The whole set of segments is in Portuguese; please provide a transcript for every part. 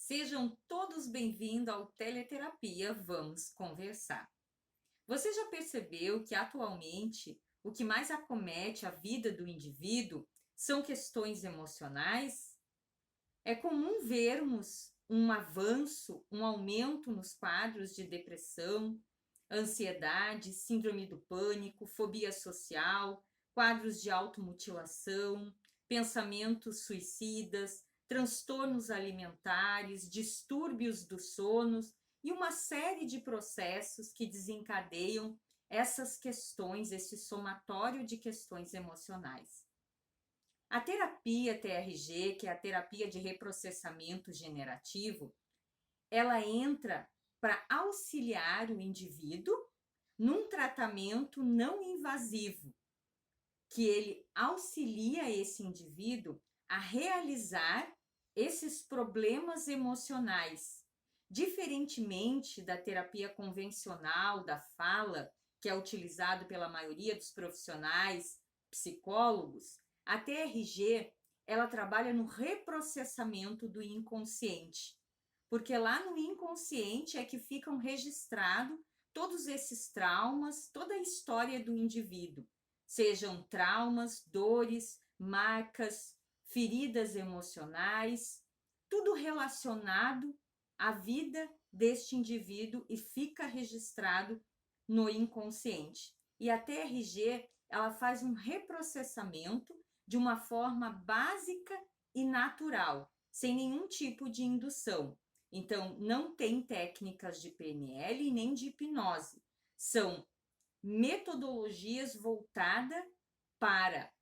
Sejam todos bem-vindos ao Teleterapia Vamos Conversar. Você já percebeu que atualmente o que mais acomete a vida do indivíduo são questões emocionais? É comum vermos um avanço, um aumento nos quadros de depressão, ansiedade, síndrome do pânico, fobia social, quadros de automutilação, pensamentos suicidas, transtornos alimentares, distúrbios do sono e uma série de processos que desencadeiam essas questões, esse somatório de questões emocionais. A terapia TRG, que é a terapia de reprocessamento generativo, ela entra para auxiliar o indivíduo num tratamento não invasivo, que ele auxilia esse indivíduo a realizar esses problemas emocionais, diferentemente da terapia convencional da fala, que é utilizado pela maioria dos profissionais psicólogos. A TRG, ela trabalha no reprocessamento do inconsciente, porque lá no inconsciente é que ficam registrados todos esses traumas, toda a história do indivíduo, sejam traumas, dores, marcas, feridas emocionais, tudo relacionado à vida deste indivíduo e fica registrado no inconsciente. E a TRG, ela faz um reprocessamento de uma forma básica e natural, sem nenhum tipo de indução. Então, não tem técnicas de PNL nem de hipnose. São metodologias voltadas para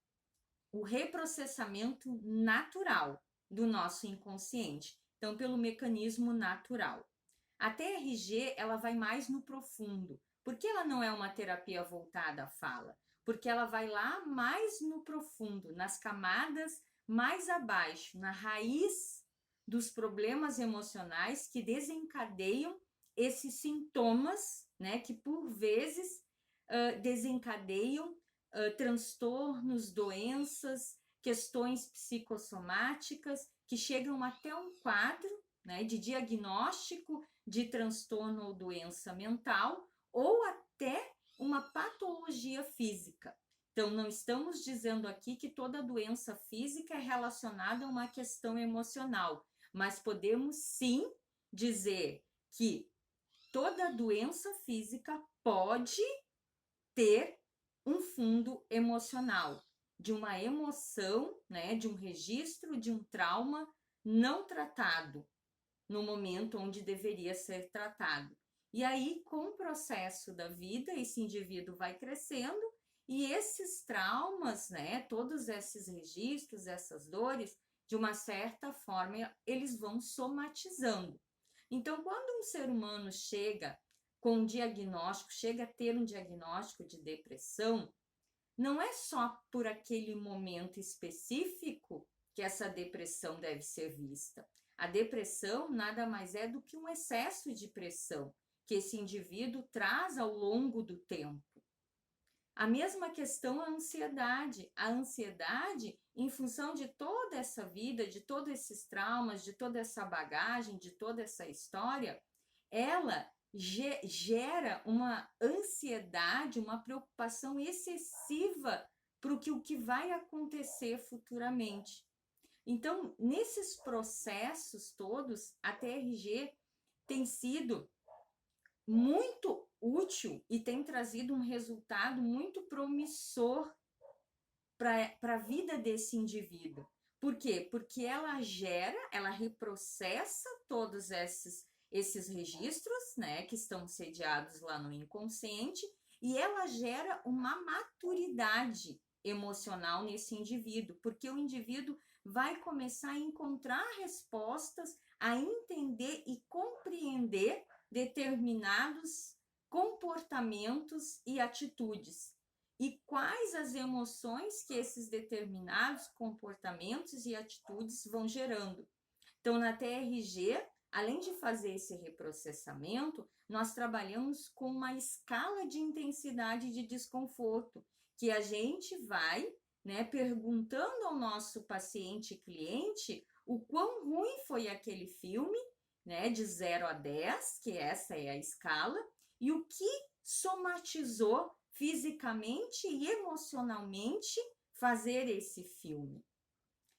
o reprocessamento natural do nosso inconsciente. Então, pelo mecanismo natural. A TRG, ela vai mais no profundo. Por que ela não é uma terapia voltada à fala? Porque ela vai lá mais no profundo, nas camadas mais abaixo, na raiz dos problemas emocionais que desencadeiam esses sintomas, né, que por vezes desencadeiam transtornos, doenças, questões psicossomáticas que chegam até um quadro, né, de diagnóstico de transtorno ou doença mental ou até uma patologia física. Então, não estamos dizendo aqui que toda doença física é relacionada a uma questão emocional, mas podemos sim dizer que toda doença física pode ter um fundo emocional, de uma emoção, né, de um registro, de um trauma não tratado no momento onde deveria ser tratado. E aí, com o processo da vida, esse indivíduo vai crescendo e esses traumas, né, todos esses registros, essas dores, de uma certa forma, eles vão somatizando. Então, quando um ser humano chega com um diagnóstico, chega a ter um diagnóstico de depressão, não é só por aquele momento específico que essa depressão deve ser vista. A depressão nada mais é do que um excesso de pressão que esse indivíduo traz ao longo do tempo. A mesma questão a ansiedade. A ansiedade, em função de toda essa vida, de todos esses traumas, de toda essa bagagem, de toda essa história, ela gera uma ansiedade, uma preocupação excessiva para o que vai acontecer futuramente. Então, nesses processos todos, a TRG tem sido muito útil e tem trazido um resultado muito promissor para a vida desse indivíduo. Por quê? Porque ela reprocessa todos esses registros, né, que estão sediados lá no inconsciente, e ela gera uma maturidade emocional nesse indivíduo, porque o indivíduo vai começar a encontrar respostas, a entender e compreender determinados comportamentos e atitudes. E quais as emoções que esses determinados comportamentos e atitudes vão gerando. Então, na TRG, além de fazer esse reprocessamento, nós trabalhamos com uma escala de intensidade de desconforto, que a gente vai, né, perguntando ao nosso paciente cliente o quão ruim foi aquele filme né, de 0 a 10, que essa é a escala, e o que somatizou fisicamente e emocionalmente fazer esse filme.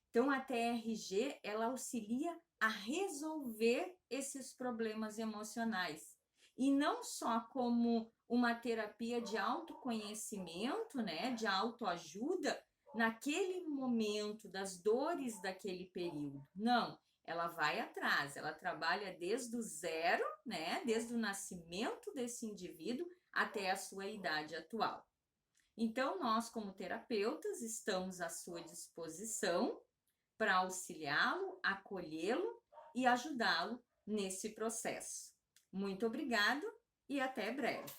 Então, a TRG, ela auxilia a resolver esses problemas emocionais. E não só como uma terapia de autoconhecimento, né, de autoajuda, naquele momento das dores daquele período. Não, ela vai atrás, ela trabalha desde o zero, né, desde o nascimento desse indivíduo até a sua idade atual. Então, nós, como terapeutas, estamos à sua disposição para auxiliá-lo, acolhê-lo e ajudá-lo nesse processo. Muito obrigado e até breve.